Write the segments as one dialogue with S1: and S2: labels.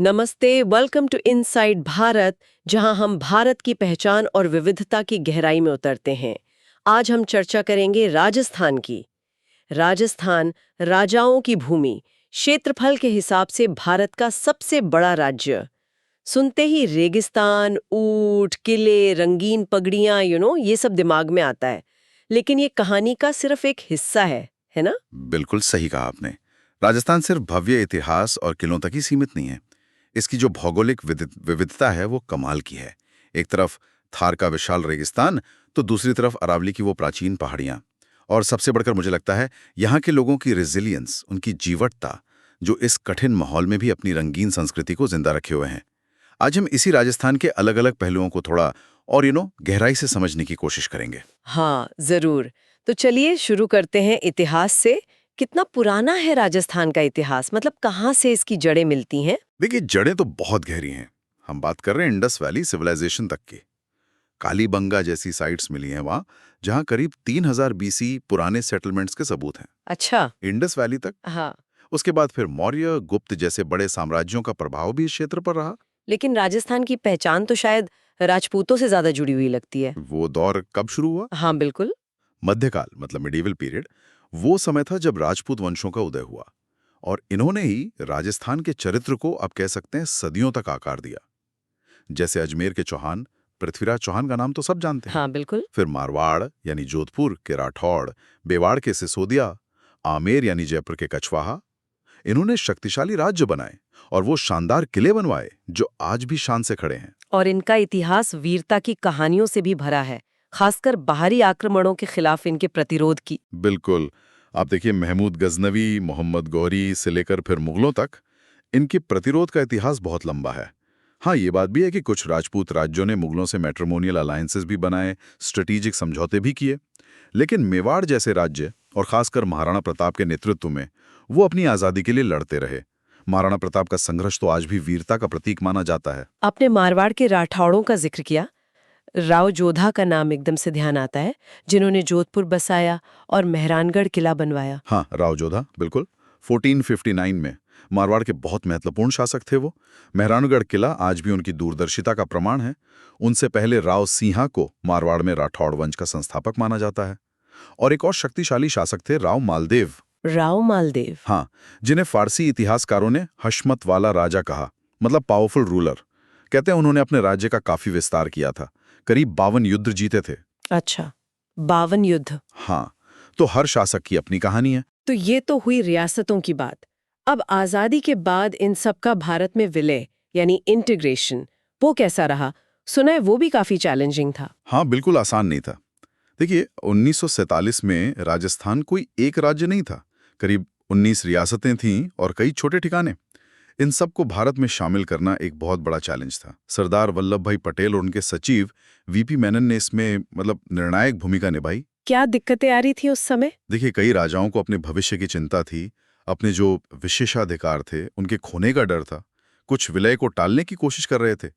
S1: नमस्ते, welcome to inside Bharat, जहां हम भारत की पहचान और विविधता की गहराई में उतरते हैं। आज हम चर्चा करेंगे राजस्थान की। राजस्थान राजाओं की भूमि, क्षेत्रफल के हिसाब से भारत का सबसे बड़ा राज्य। सुनते ही रेगिस्तान, ऊंट, किले, रंगीन पगड़ियां, ये सब दिमाग में आता है। लेकिन ये कहानी का सिर्फ एक हिस्सा है ना?
S2: बिल्कुल सही कहा आपने। राजस्थान सिर्फ भव्य इतिहास और किलों तक ही सीमित नहीं है। इसकी जो भौगोलिक विविधता है वो कमाल की है। एक तरफ थार का विशाल रेगिस्तान, तो दूसरी तरफ अरावली की वो प्राचीन पहाड़ियां। और सबसे बढ़कर मुझे लगता है यहाँ के लोगों की रेजिलियंस, उनकी जीवटता, जो इस कठिन माहौल में भी अपनी रंगीन संस्कृति को जिंदा रखे हुए हैं। आज हम इसी राजस्थान के अलग अलग पहलुओं को थोड़ा और गहराई से समझने की कोशिश करेंगे।
S1: हाँ, जरूर। तो चलिए शुरू करते हैं इतिहास से। कितना पुराना है राजस्थान का इतिहास? मतलब कहाँ से इसकी जड़ें मिलती हैं?
S2: देखिए, जड़ें तो बहुत गहरी हैं। हम बात कर रहे हैं इंडस वैली सिविलाइजेशन तक की। कालीबंगा जैसी साइट्स मिली हैं वहाँ, जहाँ करीब 3000 बीसी पुराने सेटलमेंट्स के सबूत हैं।
S1: अच्छा।
S2: इंडस वैली तक।
S1: हाँ।
S2: उसके बाद फिर मौर्य, गुप्त जैसे बड़े साम्राज्यों का प्रभाव भी इस क्षेत्र पर रहा।
S1: लेकिन राजस्थान की पहचान तो शायद राजपूतों से ज्यादा जुड़ी हुई लगती है।
S2: वो दौर कब शुरू हुआ?
S1: हाँ, बिल्कुल।
S2: मध्यकाल, मतलब मिडिवल पीरियड। वो समय था जब राजपूत वंशों का उदय हुआ, और इन्होंने ही राजस्थान के चरित्र को, आप कह सकते हैं, सदियों तक आकार दिया। जैसे अजमेर के चौहान, पृथ्वीराज चौहान का नाम तो सब जानते हैं।
S1: हाँ, बिल्कुल।
S2: फिर मारवाड़ यानी जोधपुर के राठौड़, बेवाड़ के सिसोदिया, आमेर यानी जयपुर के कछवाहा। इन्होंने शक्तिशाली राज्य बनाए और वो शानदार किले बनवाए जो आज भी शान से खड़े हैं।
S1: और इनका इतिहास वीरता की कहानियों से भी भरा है, खासकर बाहरी आक्रमणों के खिलाफ इनके प्रतिरोध की।
S2: बिल्कुल। आप देखिए, महमूद गजनवी, मोहम्मद गौरी से लेकर फिर मुगलों तक इनके प्रतिरोध का इतिहास बहुत लंबा है। हाँ, ये बात भी है कि कुछ राजपूत राज्यों ने मुगलों से मैट्रिमोनियल अलायंसेस भी बनाए, स्ट्रेटेजिक समझौते भी किए। लेकिन मेवाड़ जैसे राज्य, और खासकर महाराणा प्रताप के नेतृत्व में, वो अपनी आज़ादी के लिए लड़ते रहे। महाराणा प्रताप का संघर्ष तो आज भी वीरता का प्रतीक माना जाता है।
S1: आपने मारवाड़ के राठौड़ों का जिक्र किया। राव जोधा का नाम एकदम से ध्यान आता है, जिन्होंने जोधपुर बसाया और मेहरानगढ़ किला बनवाया।
S2: हाँ, राव जोधा, बिल्कुल। 1459 में मारवाड़ के बहुत महत्वपूर्ण शासक थे वो। मेहरानगढ़ किला आज भी उनकी दूरदर्शिता का प्रमाण है। उनसे पहले राव सिंहा को मारवाड़ में राठौड़ वंश का संस्थापक माना जाता है। और एक और शक्तिशाली शासक थे राव मालदेव।
S1: राव मालदेव।
S2: हाँ, जिन्हें फारसी इतिहासकारों ने हशमत वाला राजा कहा, मतलब पावरफुल रूलर। कहते हैं उन्होंने अपने राज्य का काफी विस्तार किया था। करीब 52 युद्ध जीते थे।
S1: अच्छा, 52 युद्ध।
S2: हाँ, तो हर शासक की अपनी कहानी है।
S1: तो ये तो हुई रियासतों की बात। अब आजादी के बाद इन सब का भारत में विलय यानी इंटीग्रेशन, वो कैसा रहा? सुना है वो भी काफी चैलेंजिंग था।
S2: हाँ, बिल्कुल आसान नहीं था। देखिए, 1947 में राजस्थान कोई एक राज्य नहीं था। करीब 19 रियासतें थीं और कई छोटे ठिकाने। इन सबको भारत में शामिल करना एक बहुत बड़ा चैलेंज था। सरदार वल्लभ भाई पटेल और उनके सचिव वीपी मेनन ने इसमें निर्णायक भूमिका निभाई।
S1: क्या दिक्कतें आ रही थी उस समय?
S2: देखिए, कई राजाओं को अपने भविष्य की चिंता थी, अपने जो विशेषाधिकार थे उनके खोने का डर था। कुछ विलय को टालने की कोशिश कर रहे थे।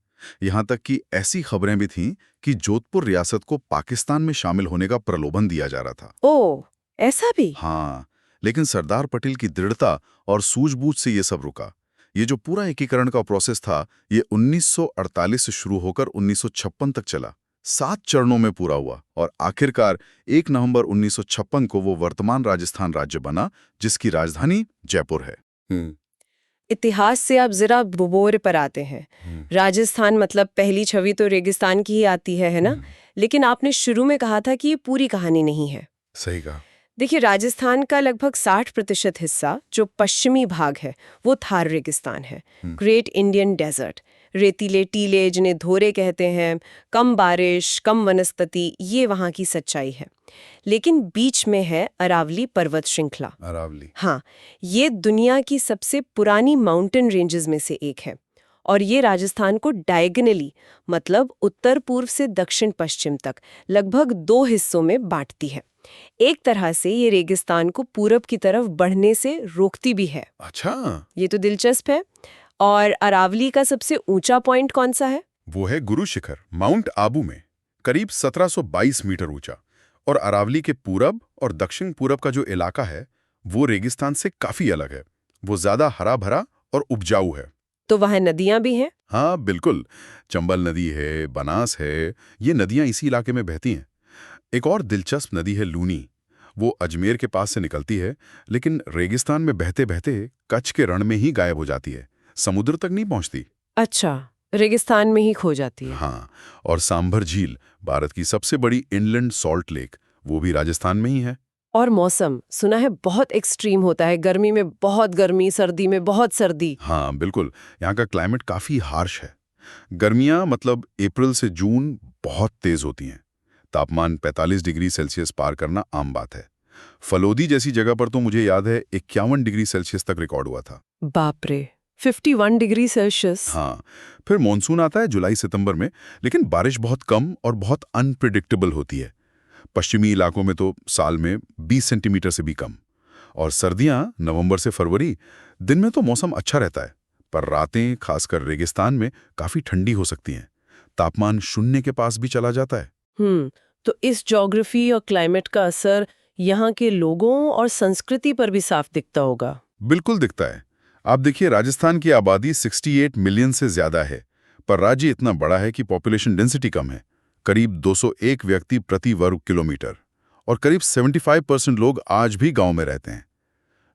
S2: यहाँ तक कि ऐसी खबरें भी थीं कि जोधपुर रियासत को पाकिस्तान में शामिल होने का प्रलोभन दिया जा रहा था।
S1: ओह, ऐसा भी?
S2: हाँ, लेकिन सरदार पटेल की दृढ़ता और सूझबूझ से ये सब रुका। ये जो पूरा एकीकरण का प्रोसेस था, ये 1948 से शुरू होकर 1956 तक चला। 7 चरणों में पूरा हुआ और आखिरकार 1 नवंबर 1956 को वो वर्तमान राजस्थान राज्य बना, जिसकी राजधानी जयपुर है।
S1: इतिहास से आप जरा भूगोल पर आते हैं। राजस्थान मतलब पहली छवि तो रेगिस्तान की ही आती है ना? लेकिन आपने शुरू में कहा था कि ये पूरी कहानी नहीं है।
S2: सही कहा।
S1: देखिए, राजस्थान का लगभग 60% हिस्सा जो पश्चिमी भाग है वो थार रेगिस्तान है। ग्रेट इंडियन डेजर्ट, रेतीले टीले जिन्हें धोरे कहते हैं, कम बारिश, कम वनस्पति, ये वहाँ की सच्चाई है। लेकिन बीच में है अरावली पर्वत श्रृंखला।
S2: अरावली।
S1: हाँ, ये दुनिया की सबसे पुरानी माउंटेन रेंजेस में से एक है और ये राजस्थान को डायगोनली, मतलब उत्तर पूर्व से दक्षिण पश्चिम तक, लगभग 2 हिस्सों में बांटती है। एक तरह से ये रेगिस्तान को पूरब की तरफ बढ़ने से रोकती भी है।
S2: अच्छा,
S1: ये तो दिलचस्प है। और अरावली का सबसे ऊंचा पॉइंट कौन सा है?
S2: वो है गुरु शिखर, माउंट आबू में, करीब 1722 मीटर ऊंचा। और अरावली के पूरब और दक्षिण पूरब का जो इलाका है वो रेगिस्तान से काफी अलग है। वो ज्यादा हरा भरा और उपजाऊ है।
S1: तो वहाँ नदियाँ भी हैं?
S2: हाँ बिल्कुल, चंबल नदी है, बनास है, ये नदियां इसी इलाके में बहती हैं। एक और दिलचस्प नदी है लूनी। वो अजमेर के पास से निकलती है, लेकिन रेगिस्तान में बहते बहते कच्छ के रण में ही गायब हो जाती है, समुद्र तक नहीं पहुंचती।
S1: अच्छा, रेगिस्तान में ही खो जाती है।
S2: हाँ, और सांभर झील, भारत की सबसे बड़ी इनलैंड सॉल्ट लेक, वो भी राजस्थान में ही है।
S1: और मौसम सुना है बहुत एक्सट्रीम होता है, गर्मी में बहुत गर्मी, सर्दी में बहुत सर्दी।
S2: हाँ बिल्कुल, यहाँ का क्लाइमेट काफ़ी हार्श है। गर्मियाँ मतलब अप्रैल से जून बहुत तेज़ होती हैं। तापमान 45 डिग्री सेल्सियस पार करना आम बात है। फलोदी जैसी जगह पर तो मुझे याद है 51 डिग्री सेल्सियस तक रिकॉर्ड हुआ था।
S1: बाप रे, 51 डिग्री सेल्सियस।
S2: हाँ, फिर मॉनसून आता है जुलाई सितंबर में, लेकिन बारिश बहुत कम और बहुत अनप्रिडिक्टेबल होती है। पश्चिमी इलाकों में तो साल में 20 सेंटीमीटर से भी कम। और सर्दियां नवंबर से फरवरी, दिन में तो मौसम अच्छा रहता है, पर रातें खासकर रेगिस्तान में काफ़ी ठंडी हो सकती हैं। तापमान शून्य के पास भी चला जाता है।
S1: तो इस ज्योग्राफी और क्लाइमेट का असर यहाँ के लोगों और संस्कृति पर भी साफ दिखता होगा।
S2: बिल्कुल दिखता है। आप देखिए, राजस्थान की आबादी 68 मिलियन से ज़्यादा है, पर राज्य इतना बड़ा है कि पॉपुलेशन डेंसिटी कम है, करीब 201 व्यक्ति प्रति वर्ग किलोमीटर, और करीब 75% लोग आज भी गांव में रहते हैं।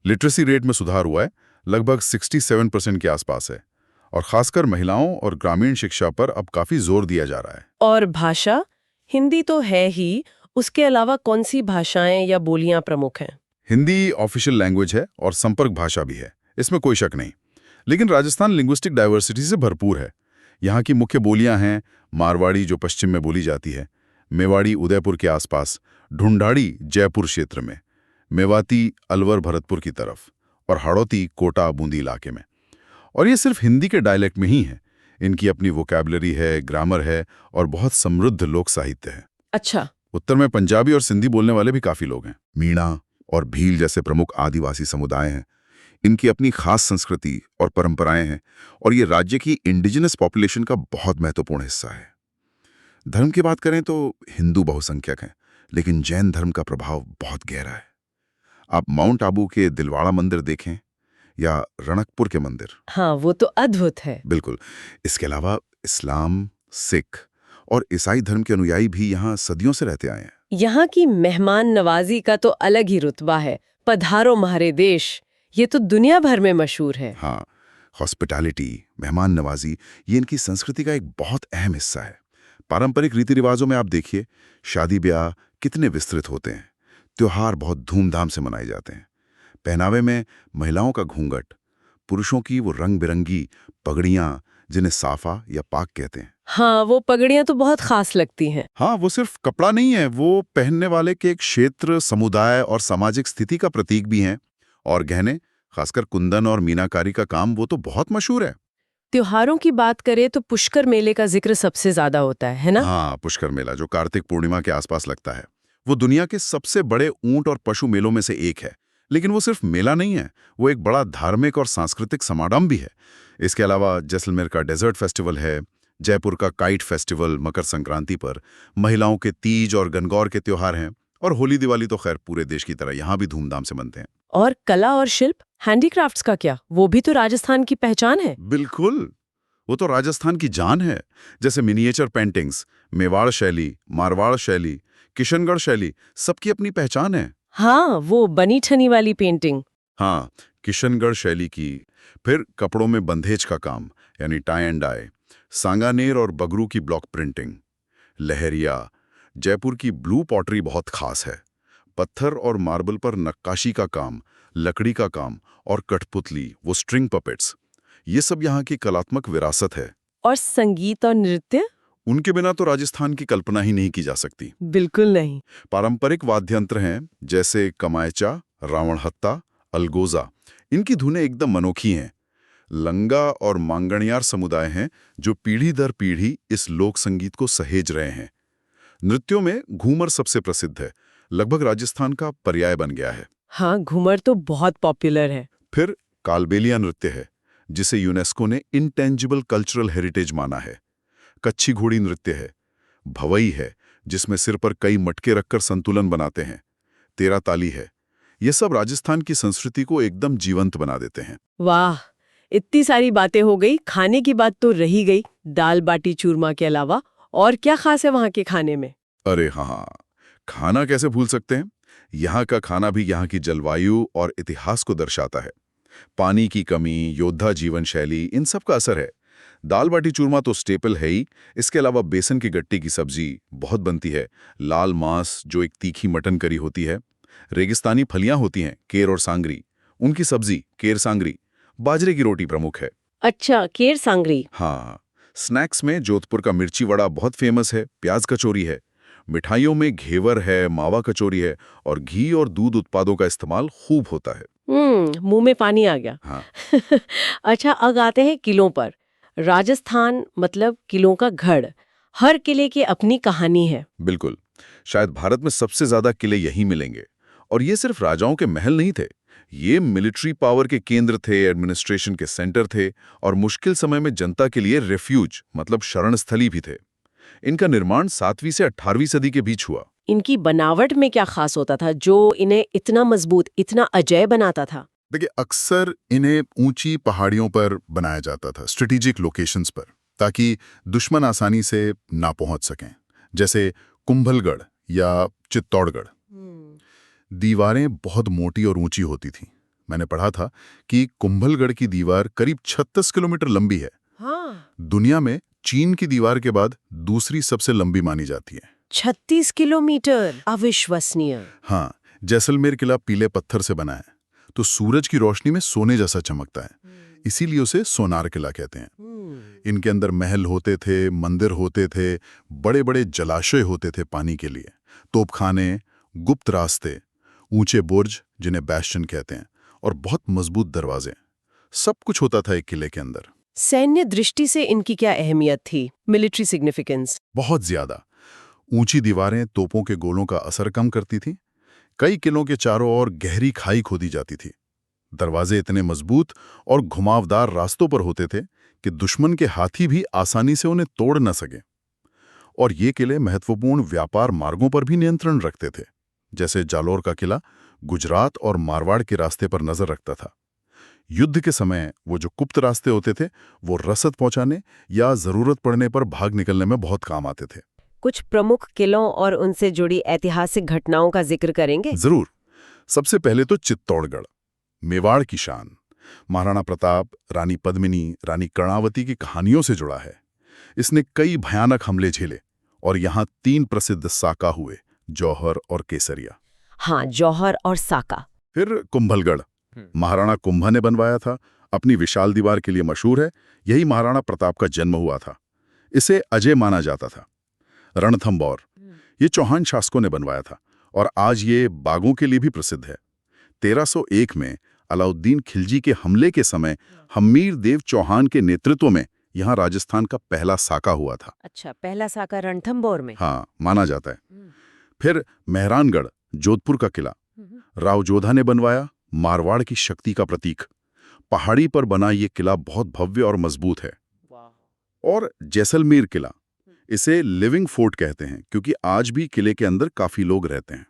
S2: लिटरेसी रेट में सुधार हुआ है, लगभग 67% के आसपास है, और खासकर महिलाओं और ग्रामीण शिक्षा पर अब काफ़ी जोर दिया जा रहा है।
S1: और भाषा, हिंदी तो है ही, उसके अलावा कौन सी भाषाएं या बोलियां प्रमुख हैं?
S2: हिंदी ऑफिशियल लैंग्वेज है और संपर्क भाषा भी है, इसमें कोई शक नहीं। लेकिन राजस्थान लिंग्विस्टिक डाइवर्सिटी से भरपूर है। यहाँ की मुख्य बोलियां हैं मारवाड़ी, जो पश्चिम में बोली जाती है, मेवाड़ी उदयपुर के आसपास, ढूंढाड़ी जयपुर क्षेत्र में, मेवाती अलवर भरतपुर की तरफ, और हाड़ौती कोटा बूंदी इलाके में। और ये सिर्फ हिंदी के डायलेक्ट में ही है। इनकी अपनी वोकैबुलरी है, ग्रामर है, और बहुत समृद्ध लोक साहित्य है।
S1: अच्छा।
S2: उत्तर में पंजाबी और सिंधी बोलने वाले भी काफ़ी लोग हैं। मीणा और भील जैसे प्रमुख आदिवासी समुदाय हैं। इनकी अपनी खास संस्कृति और परंपराएं हैं, और ये राज्य की इंडिजिनस पॉपुलेशन का बहुत महत्वपूर्ण हिस्सा है। धर्म की बात करें तो हिंदू बहुसंख्यक हैं, लेकिन जैन धर्म का प्रभाव बहुत गहरा है। आप माउंट आबू के दिलवाड़ा मंदिर देखें या रणकपुर के मंदिर।
S1: हाँ, वो तो अद्भुत है।
S2: बिल्कुल। इसके अलावा इस्लाम, सिख और ईसाई धर्म के अनुयायी भी यहाँ सदियों से रहते आए हैं।
S1: यहाँ की मेहमान नवाजी का तो अलग ही रुतबा है। पधारो म्हारे देश, ये तो दुनिया भर में मशहूर है।
S2: हाँ, हॉस्पिटैलिटी, मेहमान नवाजी, ये इनकी संस्कृति का एक बहुत अहम हिस्सा है। पारंपरिक रीति रिवाजों में आप देखिए, शादी ब्याह कितने विस्तृत होते हैं, त्योहार बहुत धूमधाम से मनाए जाते हैं। पहनावे में महिलाओं का घूंघट, पुरुषों की वो रंग बिरंगी पगड़ियां जिन्हें साफा या पाक कहते हैं।
S1: हाँ, वो पगड़ियाँ तो बहुत खास लगती हैं।
S2: हाँ, वो सिर्फ कपड़ा नहीं है, वो पहनने वाले के एक क्षेत्र, समुदाय और सामाजिक स्थिति का प्रतीक भी हैं। और गहने, खासकर कुंदन और मीनाकारी का काम, वो तो बहुत मशहूर है।
S1: त्योहारों की बात करें तो पुष्कर मेले का जिक्र सबसे ज्यादा होता है ना?
S2: हाँ, पुष्कर मेला जो कार्तिक पूर्णिमा के आसपास लगता है, वो दुनिया के सबसे बड़े ऊंट और पशु मेलों में से एक है। लेकिन वो सिर्फ मेला नहीं है, वो एक बड़ा धार्मिक और सांस्कृतिक समागम भी है। इसके अलावा जैसलमेर का डेजर्ट फेस्टिवल है, जयपुर का काइट फेस्टिवल मकर संक्रांति पर, महिलाओं के तीज और गणगौर के त्योहार हैं, और होली दिवाली तो खैर पूरे देश की तरह यहाँ भी धूमधाम से मनते हैं।
S1: और कला और शिल्प, हैंडीक्राफ्ट्स का क्या? वो भी तो राजस्थान की पहचान है।
S2: बिल्कुल, वो तो राजस्थान की जान है। जैसे मिनिएचर पेंटिंग्स, मेवाड़ शैली, मारवाड़ शैली, किशनगढ़ शैली, सबकी अपनी पहचान है।
S1: हाँ, वो बनी ठनी वाली पेंटिंग।
S2: हाँ, किशनगढ़ शैली की। फिर कपड़ों में बंधेज का काम, यानी टाई एंड डाई, सांगानेर और बगरू की ब्लॉक प्रिंटिंग, लहरिया, जयपुर की ब्लू पॉटरी बहुत खास है, पत्थर और मार्बल पर नक्काशी का काम, लकड़ी का काम, और कठपुतली, वो स्ट्रिंग पपेट्स, ये सब यहाँ की कलात्मक विरासत है।
S1: और संगीत और नृत्य?
S2: उनके बिना तो राजस्थान की कल्पना ही नहीं की जा सकती।
S1: बिल्कुल नहीं।
S2: पारंपरिक वाद्य यंत्र हैं जैसे कमायचा, रावणहत्ता, अलगोजा, इनकी धुनें एकदम अनोखी हैं। लंगा और मांगणियार समुदाय हैं जो पीढ़ी दर पीढ़ी इस लोक संगीत को सहेज रहे हैं। नृत्यों में घूमर सबसे प्रसिद्ध है, लगभग राजस्थान का पर्याय बन गया है।
S1: हाँ, घूमर तो बहुत पॉपुलर है।
S2: फिर कालबेलिया नृत्य है, जिसे यूनेस्को ने इंटेंजिबल कल्चरल हेरिटेज माना है। कच्छी घोड़ी नृत्य है, भवई है, जिसमें सिर पर कई मटके रखकर संतुलन बनाते हैं, तेरा ताली है। ये सब राजस्थान की संस्कृति को एकदम जीवंत बना देते हैं।
S1: वाह, इतनी सारी बातें हो गई, खाने की बात तो रही गई। दाल बाटी चूरमा के अलावा और क्या खास है वहाँ के खाने में?
S2: अरे हाँ, खाना कैसे भूल सकते हैं। यहाँ का खाना भी यहाँ की जलवायु और इतिहास को दर्शाता है। पानी की कमी, योद्धा जीवन शैली, इन सब का असर है। दाल बाटी चूरमा तो स्टेपल है ही। इसके अलावा बेसन की गट्टी की सब्जी बहुत बनती है, लाल मांस जो एक तीखी मटन करी होती है, रेगिस्तानी फलियां होती हैं केर और सांगरी, उनकी सब्जी केर सांगरी, बाजरे की रोटी प्रमुख है।
S1: अच्छा, केर सांगरी।
S2: हाँ, स्नैक्स में जोधपुर का मिर्ची वड़ा बहुत फेमस है, प्याज कचौरी है। मिठाइयों में घेवर है, मावा कचौरी है और घी और दूध उत्पादों का इस्तेमाल खूब होता है।
S1: मुंह में पानी आ गया।
S2: हाँ,
S1: अच्छा, अब आते हैं किलों पर। राजस्थान मतलब किलों का गढ़। हर किले की अपनी कहानी है।
S2: बिल्कुल। शायद भारत में सबसे ज्यादा किले यहीं मिलेंगे। और ये सिर्फ राजाओं के महल नहीं थे, ये मिलिट्री पावर के केंद्र थे, एडमिनिस्ट्रेशन के सेंटर थे और मुश्किल समय में जनता के लिए रेफ्यूज मतलब शरण स्थली भी थे। इनका निर्माण 7वीं से 18वीं सदी के बीच हुआ।
S1: इनकी बनावट में क्या खास होता था जो इन्हें इतना मजबूत, इतना अजय बनाता था?
S3: देखिए, अक्सर इन्हें ऊंची पहाड़ियों पर बनाया जाता था, स्ट्रेटेजिक लोकेशंस पर, ताकि दुश्मन आसानी से ना पहुंच सकें, जैसे कुंभलगढ़ या चित्तौड़गढ़। दीवारें बहुत मोटी और ऊंची होती थीं। मैंने पढ़ा था कि कुंभलगढ़ की दीवार करीब 36 किलोमीटर लंबी है।
S1: हाँ,
S3: दुनिया में चीन की दीवार के बाद दूसरी सबसे लंबी मानी जाती है।
S1: 36 किलोमीटर, अविश्वसनीय।
S3: हाँ, जैसलमेर किला पीले पत्थर से बना है, तो सूरज की रोशनी में सोने जैसा चमकता है, इसीलिए उसे सोनार किला कहते हैं। इनके अंदर महल होते थे, मंदिर होते थे, बड़े बड़े जलाशय होते थे पानी के लिए, तोपखाने, गुप्त रास्ते, ऊंचे बुर्ज जिन्हें बैस्टन कहते हैं, और बहुत मजबूत दरवाजे। सब कुछ होता था एक किले के अंदर।
S1: सैन्य दृष्टि से इनकी क्या अहमियत थी? Military significance?
S3: बहुत ज्यादा। ऊंची दीवारें तोपों के गोलों का असर कम करती थीं। कई किलों के चारों ओर गहरी खाई खोदी जाती थी। दरवाजे इतने मजबूत और घुमावदार रास्तों पर होते थे कि दुश्मन के हाथी भी आसानी से उन्हें तोड़ न सके। और ये किले महत्वपूर्ण व्यापार मार्गों पर भी नियंत्रण रखते थे, जैसे जालोर का किला गुजरात और मारवाड़ के रास्ते पर नजर रखता था। युद्ध के समय वो जो गुप्त रास्ते होते थे, वो रसद पहुंचाने या जरूरत पड़ने पर भाग निकलने में बहुत काम आते थे।
S1: कुछ प्रमुख किलों और उनसे जुड़ी ऐतिहासिक घटनाओं का जिक्र करेंगे?
S3: जरूर। सबसे पहले तो चित्तौड़गढ़, मेवाड़ की शान। महाराणा प्रताप, रानी पद्मिनी, रानी कर्णावती की कहानियों से जुड़ा है। इसने कई भयानक हमले झेले और यहाँ 3 प्रसिद्ध साका हुए, जौहर और केसरिया।
S1: हाँ, जौहर और साका।
S3: फिर कुंभलगढ़, महाराणा कुंभा ने बनवाया था, अपनी विशाल दीवार के लिए मशहूर है। यही महाराणा प्रताप का जन्म हुआ था। इसे अजय माना जाता था। रणथंभौर, ये चौहान शासकों ने बनवाया था और आज ये बागों के लिए भी प्रसिद्ध है। 1301 में अलाउद्दीन खिलजी के हमले के समय हम्मीर देव चौहान के नेतृत्व में यहाँ राजस्थान का पहला साका हुआ था।
S1: अच्छा, पहला साका रणथंभौर में?
S3: हाँ, माना जाता है। फिर मेहरानगढ़, जोधपुर का किला, राव जोधा ने बनवाया, मारवाड़ की शक्ति का प्रतीक। पहाड़ी पर बना ये किला बहुत भव्य और मजबूत है। और जैसलमेर किला, इसे लिविंग फोर्ट कहते हैं क्योंकि आज भी किले के अंदर काफी लोग रहते हैं।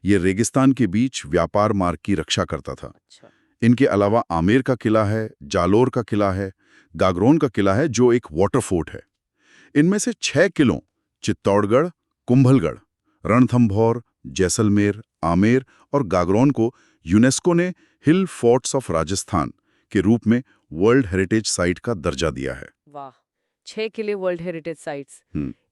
S3: ये रेगिस्तान के बीच व्यापार मार्ग की रक्षा करता था।
S1: अच्छा।
S3: इनके अलावा आमेर का किला है, जालोर का किला है, गागरोन का किला है जो एक वाटर फोर्ट है। इनमें से 6 किलों चित्तौड़गढ़, कुंभलगढ़, रणथंभौर, जैसलमेर, आमेर और गागरोन को यूनेस्को ने हिल फोर्ट्स ऑफ राजस्थान के रूप में वर्ल्ड हेरिटेज साइट का दर्जा दिया है।
S1: वाह, 6 किले वर्ल्ड हेरिटेज साइट्स।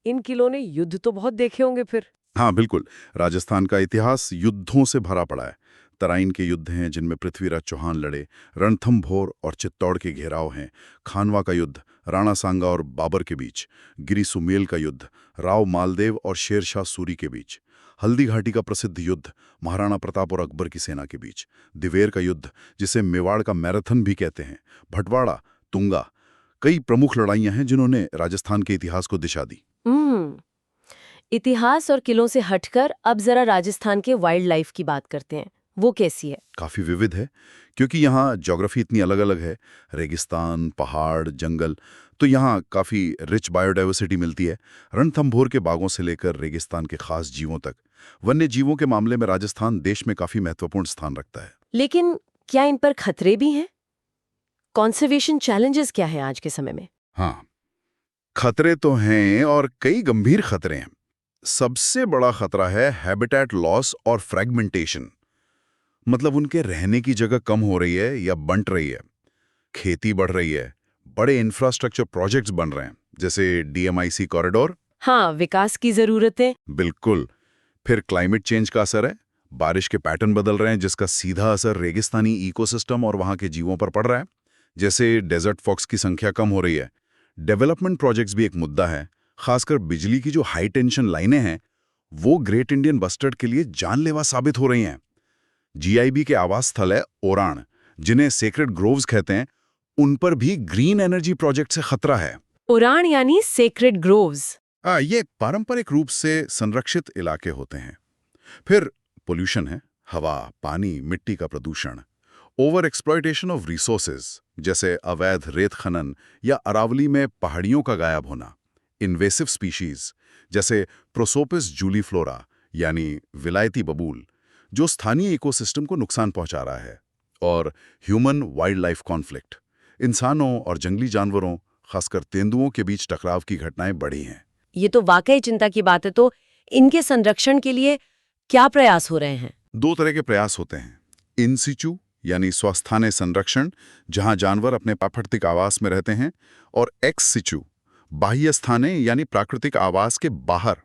S1: इन किलों ने युद्ध तो बहुत देखे होंगे फिर?
S3: हाँ, बिल्कुल। राजस्थान का इतिहास युद्धों से भरा पड़ा है। तराइन के युद्ध हैं जिनमें पृथ्वीराज चौहान लड़े, रणथंभौर और चित्तौड़ के घेराव हैं, खानवा का युद्ध राणा सांगा और बाबर के बीच, गिरी सुमेल का युद्ध राव मालदेव और शेरशाह सूरी के बीच, हल्दी घाटी का प्रसिद्ध युद्ध महाराणा प्रताप और अकबर की सेना के बीच, दिवेर का युद्ध जिसे मेवाड़ का मैराथन भी कहते हैं, भटवाड़ा, तुंगा। कई प्रमुख लड़ाइयां हैं जिन्होंने राजस्थान के इतिहास को दिशा दी।
S1: इतिहास और किलों से हटकर अब जरा राजस्थान के वाइल्ड लाइफ की बात करते हैं। वो कैसी है?
S3: काफी विविध है क्योंकि यहाँ ज्योग्राफी इतनी अलग अलग है, रेगिस्तान, पहाड़, जंगल, तो यहाँ काफी रिच बायोडाइवर्सिटी मिलती है। रणथंभौर के बागों से लेकर रेगिस्तान के खास जीवों तक, वन्य जीवों के मामले में राजस्थान देश में काफी महत्वपूर्ण स्थान रखता है।
S1: लेकिन क्या इन पर खतरे भी हैं? कंजर्वेशन चैलेंजेस क्या है आज के समय में?
S3: हाँ, खतरे तो हैं और कई गंभीर खतरे हैं। सबसे बड़ा खतरा है हैबिटेट लॉस और फ्रेगमेंटेशन, मतलब उनके रहने की जगह कम हो रही है या बंट रही है। खेती बढ़ रही है, बड़े इंफ्रास्ट्रक्चर प्रोजेक्ट्स बन रहे हैं, जैसे डीएमआईसी कॉरिडोर।
S1: हाँ, विकास की जरूरतें।
S3: बिल्कुल। फिर क्लाइमेट चेंज का असर है, बारिश के पैटर्न बदल रहे हैं जिसका सीधा असर रेगिस्तानी इकोसिस्टम और वहां के जीवों पर पड़ रहा है। जैसे डेजर्ट फॉक्स की संख्या कम हो रही है। डेवलपमेंट प्रोजेक्ट्स भी एक मुद्दा है, खासकर बिजली की जो हाई टेंशन लाइनें हैं वो ग्रेट इंडियन बस्टर्ड के लिए जानलेवा साबित हो रही हैं। जीआईबी के आवास स्थल है ओरान, जिन्हें सेक्रेड ग्रोव्स कहते हैं, उन पर भी ग्रीन एनर्जी प्रोजेक्ट से खतरा है।
S1: उड़ान यानी सेक्रेड ग्रोव्स।
S3: ये पारंपरिक रूप से संरक्षित इलाके होते हैं। फिर पोल्यूशन है, हवा, पानी, मिट्टी का प्रदूषण, ओवर एक्सप्लॉयटेशन ऑफ रिसोर्सेज, जैसे अवैध रेत खनन या अरावली में पहाड़ियों का गायब होना, इन्वेसिव स्पीशीज जैसे प्रोसोपिस जूलीफ्लोरा यानी विलायती बबूल, जो स्थानीय इकोसिस्टम को नुकसान पहुंचा रहा है, और ह्यूमन वाइल्ड लाइफ कॉन्फ्लिक्ट, इंसानों और जंगली जानवरों, खासकर तेंदुओं के बीच टकराव की घटनाएं बढ़ी हैं।
S1: ये तो वाकई चिंता की बात है। तो इनके संरक्षण के लिए क्या प्रयास हो रहे हैं?
S3: दो तरह के प्रयास होते हैं, इन सिचू यानी स्वस्थानीय संरक्षण, जहां जानवर अपने प्राकृतिक आवास में रहते हैं, और एक्स सिचू बाह्य स्थाने यानी प्राकृतिक आवास के बाहर।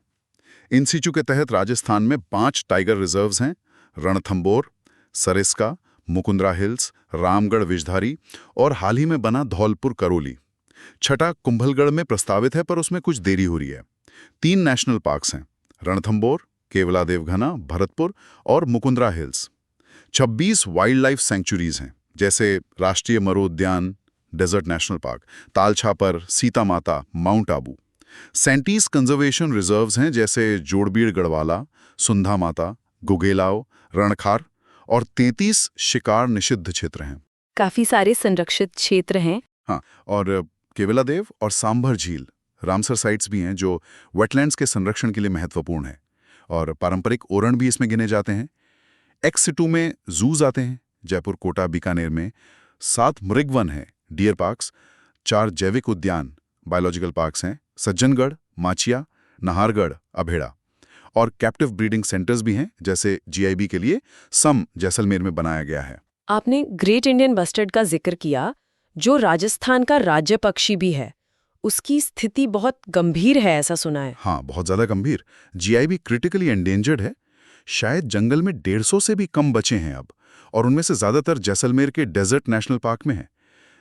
S3: इन सिचू के तहत राजस्थान में 5 टाइगर रिजर्व्स हैं, रणथंबोर, सरिस्का, मुकुंदरा हिल्स, रामगढ़ विषधारी और हाल ही में बना धौलपुर करोली। छठा कुंभलगढ़ में प्रस्तावित है पर उसमें कुछ देरी हो रही है। 3 नेशनल पार्क्स हैं, रणथंबोर, केवलादेव घना, भरतपुर और Mukundra hills. 26 wild life sanctuaries हैं, जैसे Rashtriya Maru Udyan, desert national park, Talchhapar, Sita Mata, mount Abu. 37 conservation reserves हैं, जैसे जोड़बीड़ गढ़वाला, सुंधा माता, गुगेलाव, रणखार, और 33 शिकार निषिद्ध क्षेत्र हैं।
S1: काफी सारे संरक्षित क्षेत्र हैं।
S3: हाँ, और केवलादेव और सांभर झील रामसर साइट्स भी हैं जो वेटलैंड्स के संरक्षण के लिए महत्वपूर्ण है, और पारंपरिक ओरण भी इसमें गिने जाते हैं। एक्स सिटू में जूज आते हैं, जयपुर, कोटा, बीकानेर में 7 मृगवन है, डियर पार्क्स, 4 जैविक उद्यान बायोलॉजिकल पार्क्स हैं, सज्जनगढ़, माचिया, नाहरगढ़, अभेड़ा, और कैप्टिव ब्रीडिंग सेंटर्स भी हैं, जैसे जीआईबी के लिए सम जैसलमेर में बनाया गया है।
S1: आपने ग्रेट इंडियन बस्टर्ड का जिक्र किया, जो राजस्थान का राज्य पक्षी भी है। उसकी स्थिति बहुत गंभीर है, ऐसा सुना है।
S3: हाँ, बहुत ज्यादा गंभीर। जीआईबी क्रिटिकली एंडेंजर्ड है। शायद जंगल में 150 से भी कम बचे हैं अब, और उनमें से ज्यादातर जैसलमेर के डेजर्ट नेशनल पार्क में है।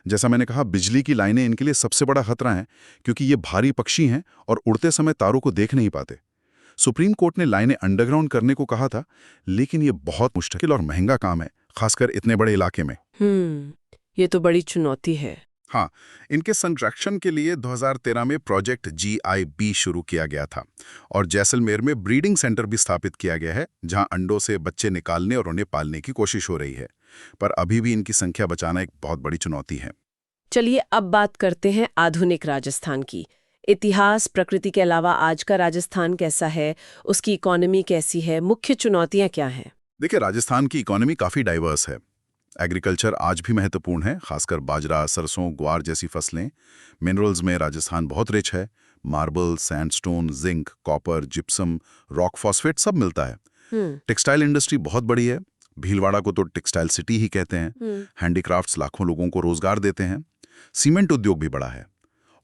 S3: जैसा मैंने कहा, बिजली की लाइनें इनके लिए सबसे बड़ा खतरा है, क्योंकि ये भारी पक्षी हैं और उड़ते समय तारों को देख नहीं पाते। सुप्रीम कोर्ट ने लाइनें अंडरग्राउंड करने को कहा था, लेकिन ये बहुत मुश्किल और महंगा काम है, खासकर इतने बड़े इलाके में।
S1: ये तो बड़ी चुनौती है।
S3: हाँ, इनके संरक्षण के लिए 2013 में प्रोजेक्ट GIB शुरू किया गया था, और जैसलमेर में ब्रीडिंग सेंटर भी स्थापित किया गया है, जहां अंडों से बच्चे निकालने और उन्हें पालने की कोशिश हो रही है। पर अभी भी इनकी संख्या बचाना एक बहुत बड़ी चुनौती है।
S1: चलिए अब बात करते हैं आधुनिक राजस्थान की। इतिहास, प्रकृति के अलावा आज का राजस्थान कैसा है, उसकी इकोनॉमी कैसी है, मुख्य चुनौतियां क्या हैं?
S3: देखिए, राजस्थान की इकोनॉमी काफ़ी डाइवर्स है। एग्रीकल्चर आज भी महत्वपूर्ण है, खासकर बाजरा, सरसों, ग्वार जैसी फसलें। मिनरल्स में राजस्थान बहुत रिच है। Marble, sandstone, zinc, copper, gypsum, rock phosphate सब मिलता है। टेक्सटाइल इंडस्ट्री बहुत बड़ी है। भीलवाड़ा को तो टेक्सटाइल सिटी ही कहते हैं। हैंडीक्राफ्ट्स लाखों लोगों को रोजगार देते हैं। सीमेंट उद्योग भी बड़ा है,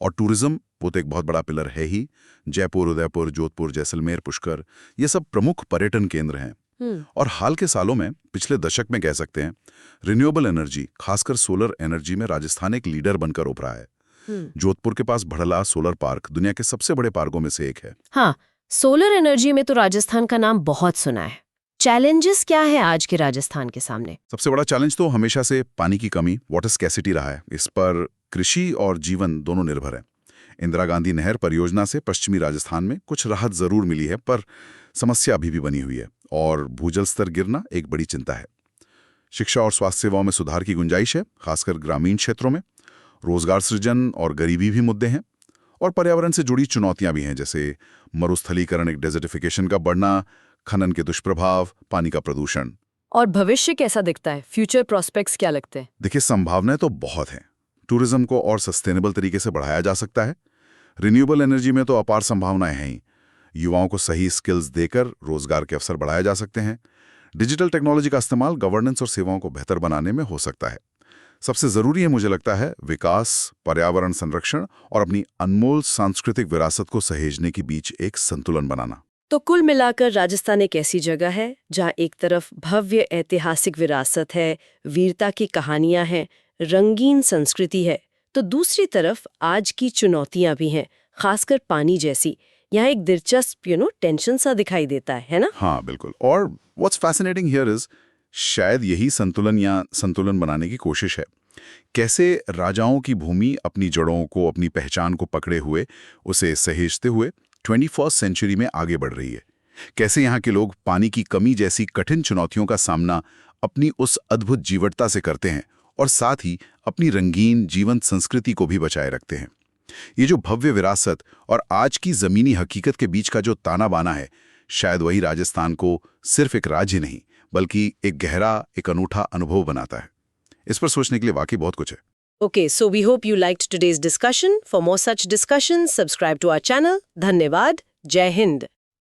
S3: और टूरिज्म वो तो एक बहुत बड़ा पिलर है ही। जयपुर, उदयपुर, जोधपुर, जैसलमेर, पुष्कर, ये सब प्रमुख पर्यटन केंद्र हैं। और हाल के सालों में, पिछले दशक में कह सकते हैं, रिन्यूएबल एनर्जी, खासकर सोलर एनर्जी में राजस्थान एक लीडर बनकर उभरा है। जोधपुर के पास भड़ला सोलर पार्क दुनिया के सबसे बड़े पार्कों में से एक है।
S1: हाँ, सोलर एनर्जी में तो राजस्थान का नाम बहुत सुना है। चैलेंजेस क्या है आज के राजस्थान के सामने?
S3: सबसे बड़ा चैलेंज तो हमेशा से पानी की कमी, वाटर स्कैसिटी रहा है। इस पर कृषि और जीवन दोनों निर्भर है। इंदिरा गांधी नहर परियोजना से पश्चिमी राजस्थान में कुछ राहत जरूर मिली है, पर समस्या अभी भी बनी हुई है, और भूजल स्तर गिरना एक बड़ी चिंता है। शिक्षा और स्वास्थ्य सेवाओं में सुधार की गुंजाइश है, खासकर ग्रामीण क्षेत्रों में। रोजगार सृजन और गरीबी भी मुद्दे हैं, और पर्यावरण से जुड़ी चुनौतियां भी हैं, जैसे मरुस्थलीकरण, एक डेजर्टिफिकेशन का बढ़ना, खनन के दुष्प्रभाव, पानी का प्रदूषण।
S1: और भविष्य कैसा दिखता है? फ्यूचर प्रोस्पेक्ट्स क्या लगते हैं?
S3: देखिए, संभावनाएं तो बहुत हैं। टूरिज्म को और सस्टेनेबल तरीके से बढ़ाया जा सकता है। रिन्यूएबल एनर्जी में तो अपार संभावनाएं हैं ही। युवाओं को सही स्किल्स देकर रोजगार के अवसर बढ़ाए जा सकते हैं। डिजिटल टेक्नोलॉजी का इस्तेमाल गवर्नेंस और सेवाओं को बेहतर बनाने में हो सकता है। सबसे जरूरी है मुझे लगता है विकास, पर्यावरण संरक्षण और अपनी अनमोल सांस्कृतिक विरासत को सहेजने के बीच एक संतुलन बनाना।
S1: तो कुल मिलाकर राजस्थान एक ऐसी जगह है जहाँ एक तरफ भव्य ऐतिहासिक विरासत है, वीरता की कहानियां हैं, रंगीन संस्कृति है, तो दूसरी तरफ आज की चुनौतियां भी हैं, खासकर पानी जैसी। यहाँ एक दिलचस्प टेंशन सा दिखाई देता है ना?
S3: हाँ बिल्कुल। और व्हाट्स फैसिनेटिंग हियर इज शायद यही संतुलन बनाने की कोशिश है। कैसे राजाओं की भूमि अपनी जड़ों को, अपनी पहचान को पकड़े हुए, उसे सहेजते हुए 21वीं सेंचुरी में आगे बढ़ रही है। कैसे यहाँ के लोग पानी की कमी जैसी कठिन चुनौतियों का सामना अपनी उस अद्भुत जीवटता से करते हैं और साथ ही अपनी रंगीन जीवंत संस्कृति को भी बचाए रखते हैं। ये जो भव्य विरासत और आज की जमीनी हकीकत के बीच का जो ताना बाना है, शायद वही राजस्थान को सिर्फ एक राज्य नहीं बल्कि एक गहरा, एक अनूठा अनुभव बनाता है। इस पर सोचने के लिए वाकई बहुत कुछ है।
S1: Okay, so we hope you liked today's discussion. For more such discussions, subscribe to our channel. धन्यवाद. जय हिंद.